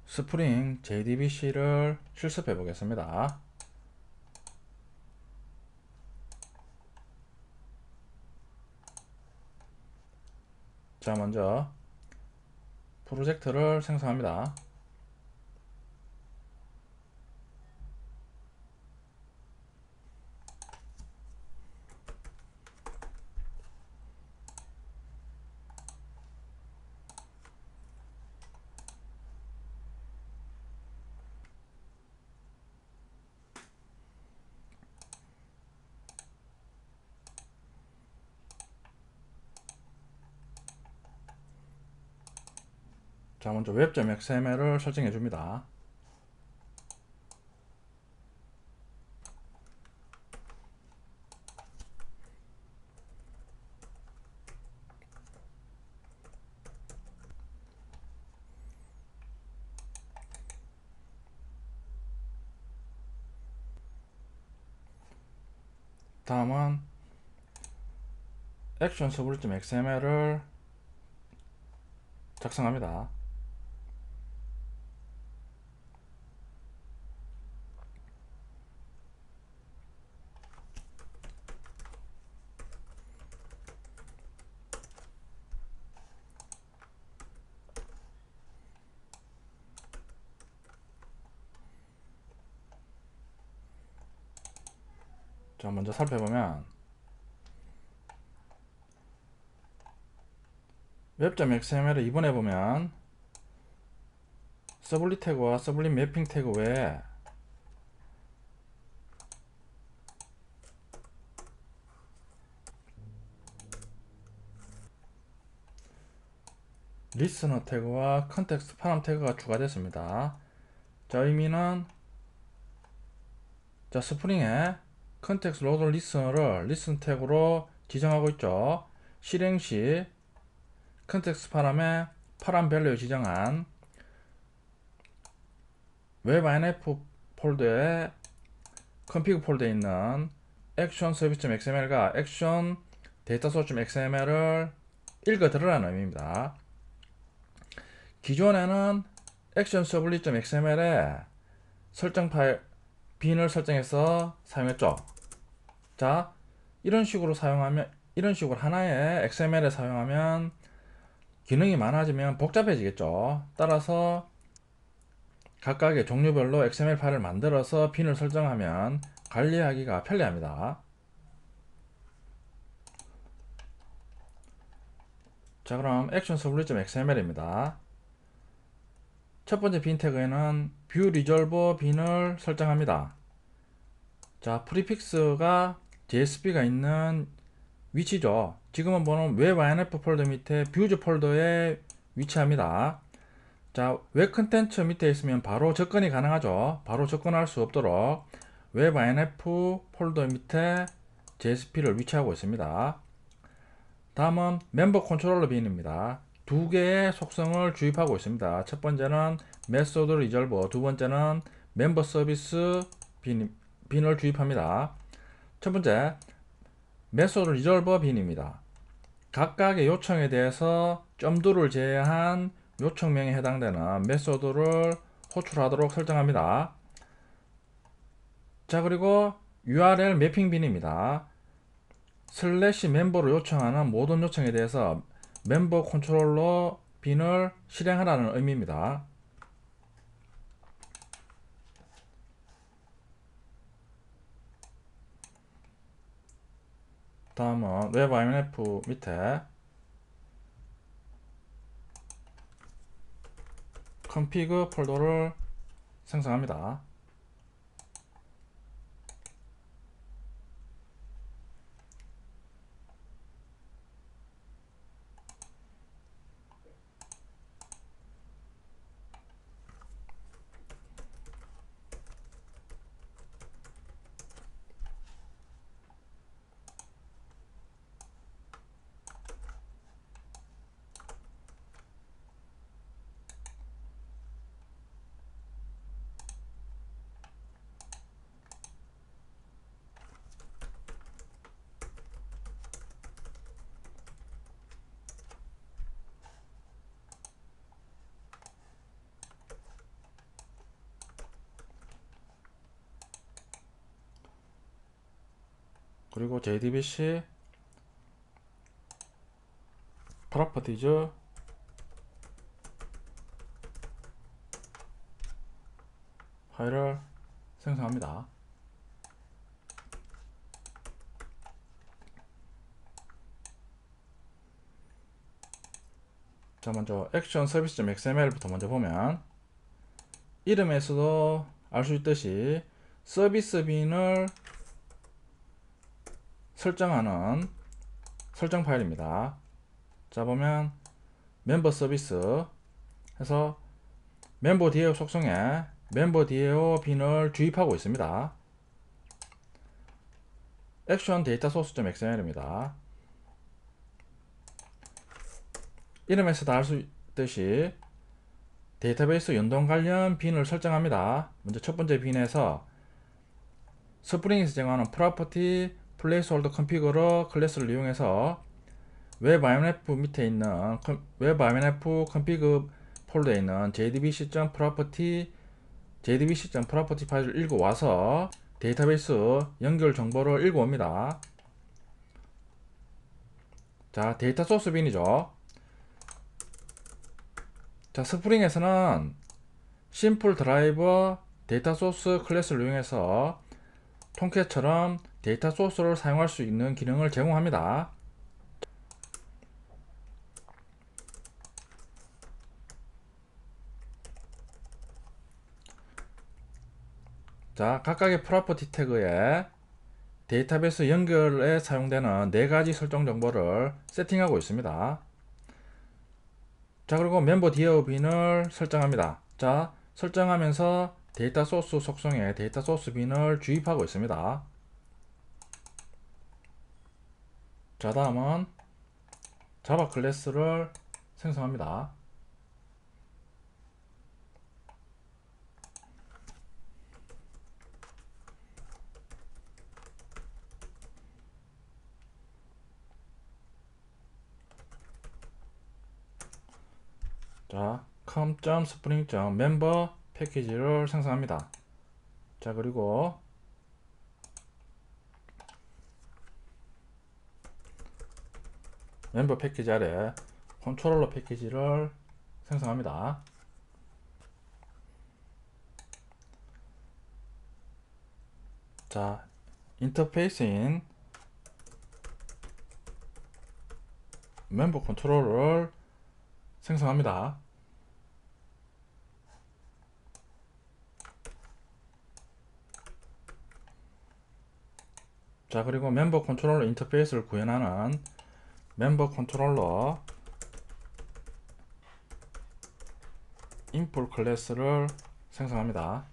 스프링 JDBC를 실습해 보겠습니다. 자, 먼저 프로젝트를 생성합니다. 자, 먼저 web.xml을 설정해 줍니다. 다음은 actionSW.xml을 작성합니다. 자, 먼저 살펴보면 web.xml을 이번에 보면 서블릿 태그와 서블릿 매핑 태그 외에 리스너 태그와 컨텍스트 파람 태그가 추가됐습니다. 자, 의미는 자, 스프링에 컨텍스트 로드 리스너를 리슨 태그로 지정하고 있죠. 실행 시 컨텍스트 파람에 파람 밸류 지정한 webinf 폴더에 config 폴더에 있는 action service.xml과 action data source.xml을 읽어 들으라는 의미입니다. 기존에는 action servlet.xml에 설정 파일 빈을 설정해서 사용했죠. 자, 이런 식으로 하나의 XML에 사용하면 기능이 많아지면 복잡해지겠죠. 따라서 각각의 종류별로 XML 파일을 만들어서 빈을 설정하면 관리하기가 편리합니다. 자, 그럼 actionServlet.xml입니다. 첫 번째 빈 태그에는 viewResolver 빈을 설정합니다. 자, 프리픽스가 JSP가 있는 위치죠. 지금은 보는 webinf 폴더 밑에 views 폴더에 위치합니다. 자, 웹 컨텐츠 밑에 있으면 바로 접근이 가능하죠. 바로 접근할 수 없도록 webinf 폴더 밑에 JSP를 위치하고 있습니다. 다음은 멤버 컨트롤러 빈입니다. 두 개의 속성을 주입하고 있습니다. 첫 번째는 메소드 리졸버, 두 번째는 멤버 서비스 빈을 주입합니다. 첫 번째 메소드 리졸버 빈입니다. 각각의 요청에 대해서 점도를 제외한 요청명에 해당되는 메소드를 호출하도록 설정합니다. 자, 그리고 URL 매핑 빈입니다. 슬래시 멤버로 요청하는 모든 요청에 대해서 멤버 컨트롤러 빈을 실행하라는 의미입니다. 다음은 webinf 밑에 config 폴더를 생성합니다. 그리고 JDBC 프로퍼티즈 파일을 생성합니다. 자, 먼저 액션 서비스.xml부터 먼저 보면 이름에서도 알 수 있듯이 서비스 빈을 설정하는 설정 파일입니다. 자, 보면 멤버 서비스 해서 멤버 DAO 속성에 멤버 DAO 빈을 주입하고 있습니다. 액션 데이터 소스.xml입니다. 이름에서도 알 수 있듯이 데이터베이스 연동 관련 빈을 설정합니다. 먼저 첫 번째 빈에서 스프링에서 제공하는 프로퍼티 플레이스홀더 컨피그러 클래스를 이용해서 웹 IMF 밑에 있는 웹 IMF 컨피그 폴더에 있는 jdbc.property 파일을 읽어와서 데이터베이스 연결 정보를 읽어옵니다. 자, 데이터 소스 빈이죠. 자, 스프링에서는 심플 드라이버 데이터 소스 클래스를 이용해서 통캣처럼 데이터 소스를 사용할 수 있는 기능을 제공합니다. 자, 각각의 프로퍼티 태그에 데이터베이스 연결에 사용되는 4가지 설정 정보를 세팅하고 있습니다. 자, 그리고 멤버 DAO 빈을 설정합니다. 자, 설정하면서 데이터 소스 속성에 데이터 소스 빈을 주입하고 있습니다. 자, 다음은 자바 클래스를 생성합니다. 자, com.spring.member 패키지를 생성합니다. 자, 그리고 멤버 패키지 아래 컨트롤러 패키지를 생성합니다. 자, 인터페이스인 멤버 컨트롤러를 생성합니다. 자, 그리고 멤버 컨트롤러 인터페이스를 구현하는 멤버 컨트롤러 인풀 클래스를 생성합니다.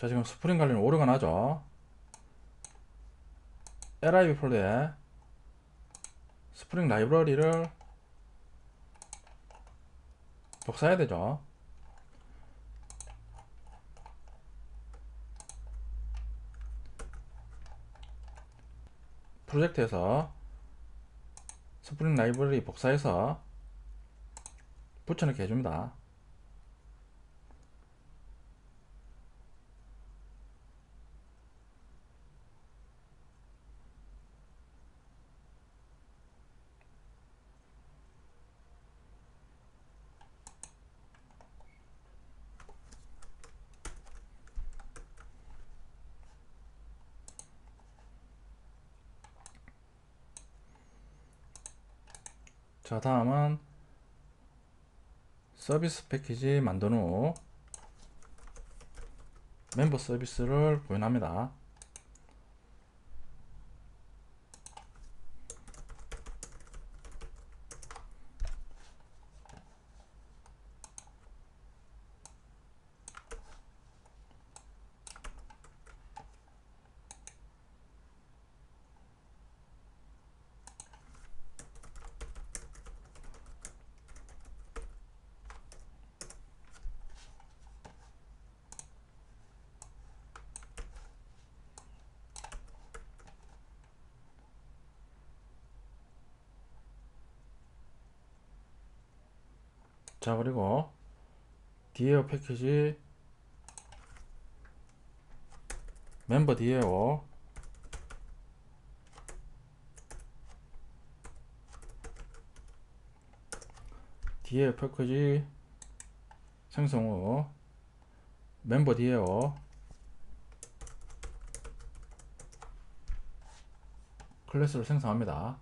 자, 지금 스프링 관리는 오류가 나죠. lib 폴더에 스프링 라이브러리를 복사해야 되죠. 프로젝트에서 스프링 라이브러리 복사해서 붙여넣기 해줍니다. 자, 다음은 서비스 패키지 만든 후 멤버 서비스를 구현합니다. 자, 그리고 디에어 패키지 멤버 디에어 패키지 생성 후 멤버 디에어 클래스를 생성합니다.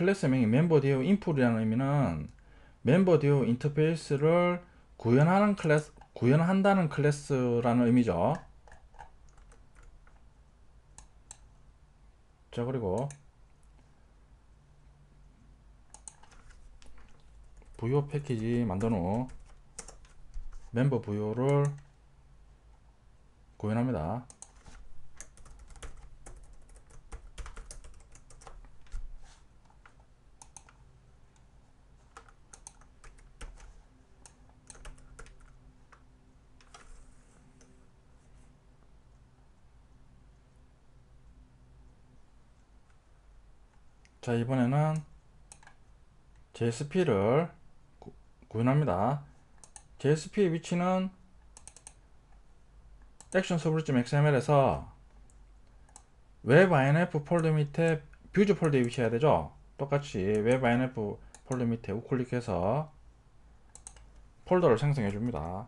클래스 명이 멤버 디에어 인풋이라는 의미는 멤버 디에어 인터페이스를 구현한다는 클래스라는 의미죠. 자, 그리고 부요 패키지 만든 후 멤버 부요를 구현합니다. 자, 이번에는 JSP를 구현합니다. JSP의 위치는 액션 서브릿.xml에서 웹 INF 폴더 밑에 뷰즈 폴더에 위치해야 되죠. 똑같이 웹 INF 폴더 밑에 우클릭해서 폴더를 생성해 줍니다.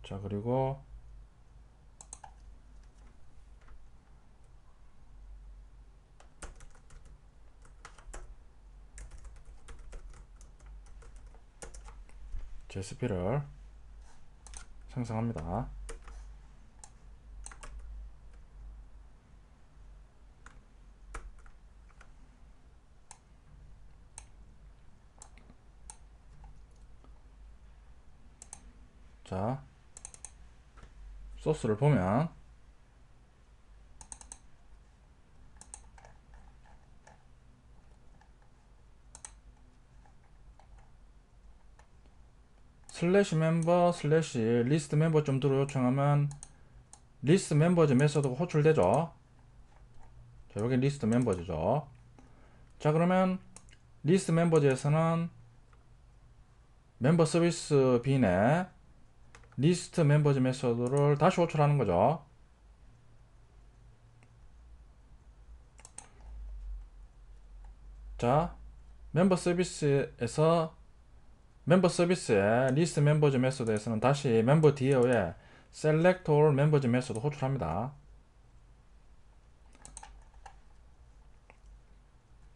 자, 그리고 JSP를 생성합니다. 자, 소스를 보면 슬래시 멤버 슬래시 리스트 멤버 점도로 요청하면 리스트 멤버즈 메서드가 호출되죠. 자, 여기 리스트 멤버즈죠. 자, 그러면 리스트 멤버즈에서는 멤버 서비스 빈에 리스트 멤버즈 메서드를 다시 호출하는 거죠. 자, 멤버 서비스에서 멤버 서비스의 리스트 멤버즈 메서드에서는 다시 멤버 디에어에 select all 멤버즈 메서드 호출합니다.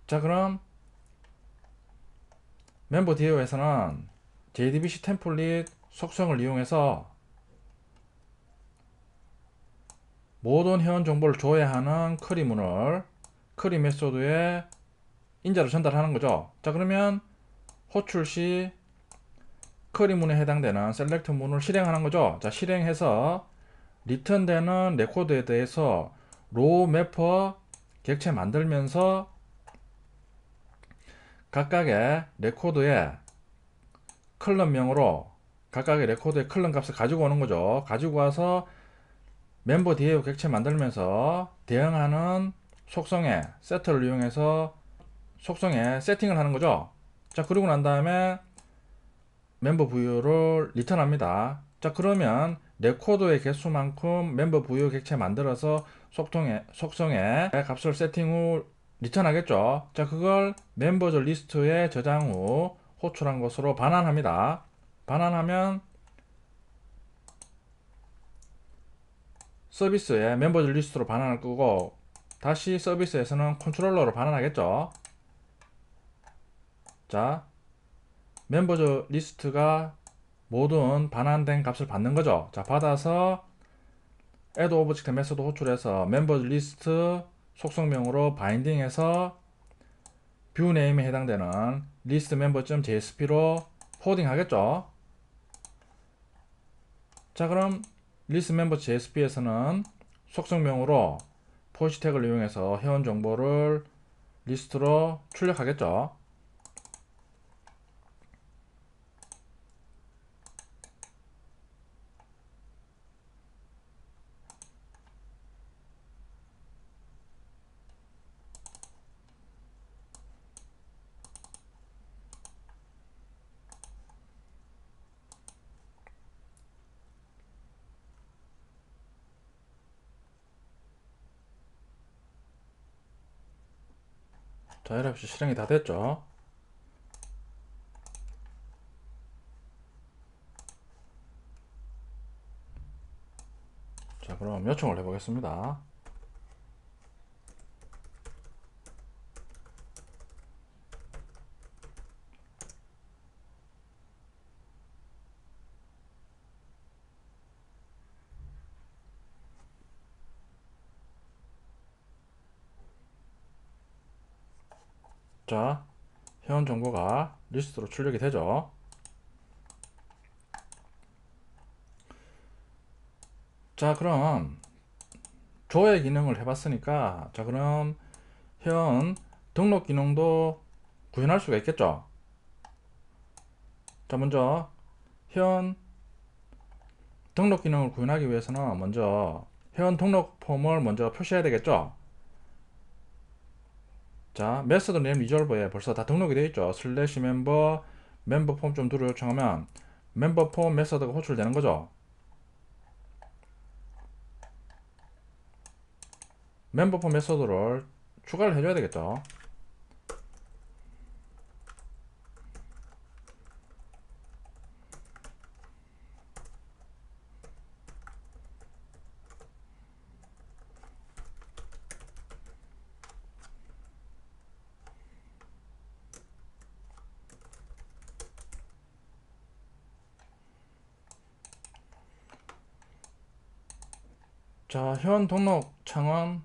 자, 그럼 멤버 디에어에서는 JDBC 템플릿 속성을 이용해서 모든 회원 정보를 줘야 하는 쿼리문을 쿼리 메소드에 인자로 전달하는 거죠. 자, 그러면 호출 시 쿼리문에 해당되는 셀렉트 문을 실행하는 거죠. 자, 실행해서 리턴되는 레코드에 대해서 로우 매퍼 객체 만들면서 각각의 레코드에 컬럼명으로 각각의 레코드의 컬럼 값을 가지고 오는 거죠. 가지고 와서 멤버 디에어 객체 만들면서 대응하는 속성의 세트를 이용해서 속성에 세팅을 하는 거죠. 자, 그러고 난 다음에 멤버 부여를 리턴합니다. 자, 그러면 레코드의 개수만큼 멤버 부여 객체 만들어서 속성에 값을 세팅 후 리턴하겠죠. 자, 그걸 멤버즈 리스트에 저장 후 호출한 것으로 반환합니다. 반환하면 서비스에 멤버즈 리스트로 반환을 끄고 다시 서비스에서는 컨트롤러로 반환하겠죠. 자, 멤버즈 리스트가 모든 반환된 값을 받는 거죠. 자, 받아서 add object 메소드 호출해서 멤버즈 리스트 속성명으로 바인딩해서 뷰 네임에 해당되는 리스트 멤버.jsp로 포딩 하겠죠. 자, 그럼 리스트 멤버 JSP에서는 속성명으로 포시 태그를 이용해서 회원 정보를 리스트로 출력하겠죠. 자, 이렇게 실행이 다 됐죠. 자, 그럼 요청을 해보겠습니다. 자, 회원 정보가 리스트로 출력이 되죠. 자, 그럼 조회 기능을 해봤으니까, 자, 그럼 회원 등록 기능도 구현할 수가 있겠죠. 자, 먼저 회원 등록 기능을 구현하기 위해서는 먼저 회원 등록 폼을 먼저 표시해야 되겠죠. 자, 메서드 네임 리졸버에 벌써 다 등록이 되어 있죠. 슬래시 멤버 멤버 폼 좀 두루 요청하면 멤버 폼 메서드가 호출되는 거죠. 멤버 폼 메서드를 추가를 해줘야 되겠죠. 자, 회원 등록 창은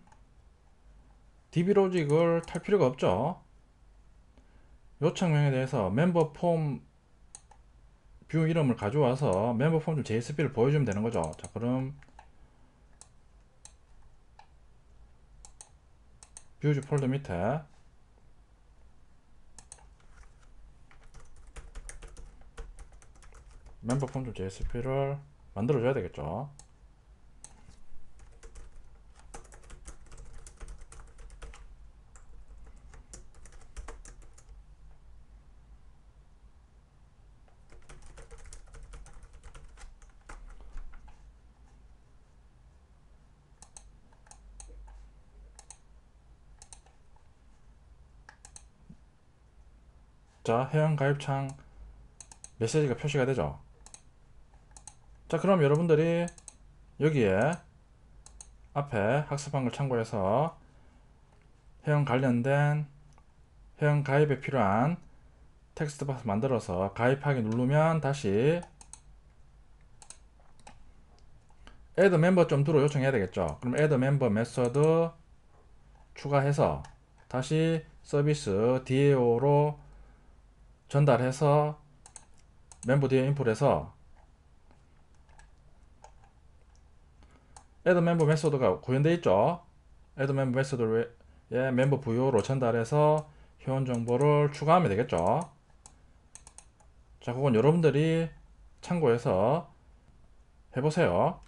DB로직을 탈 필요가 없죠. 요청명에 대해서 멤버 폼 뷰 이름을 가져와서 멤버 폼 JSP를 보여주면 되는 거죠. 자, 그럼 뷰즈 폴더 밑에 멤버 폼 JSP를 만들어 줘야 되겠죠. 자, 회원 가입창 메시지가 표시가 되죠. 자, 그럼 여러분들이 여기에 앞에 학습한 걸 참고해서 회원 관련된 회원 가입에 필요한 텍스트 박스 만들어서 가입하기 누르면 다시 add member 좀 들어 요청해야 되겠죠. 그럼 add member 메서드 추가해서 다시 서비스 DAO로 전달해서 멤버 DAO 인풋해서 add member 메서드가 구현되어 있죠. add member 메서드에 멤버 부여로 전달해서 회원 정보를 추가하면 되겠죠. 자, 그건 여러분들이 참고해서 해보세요.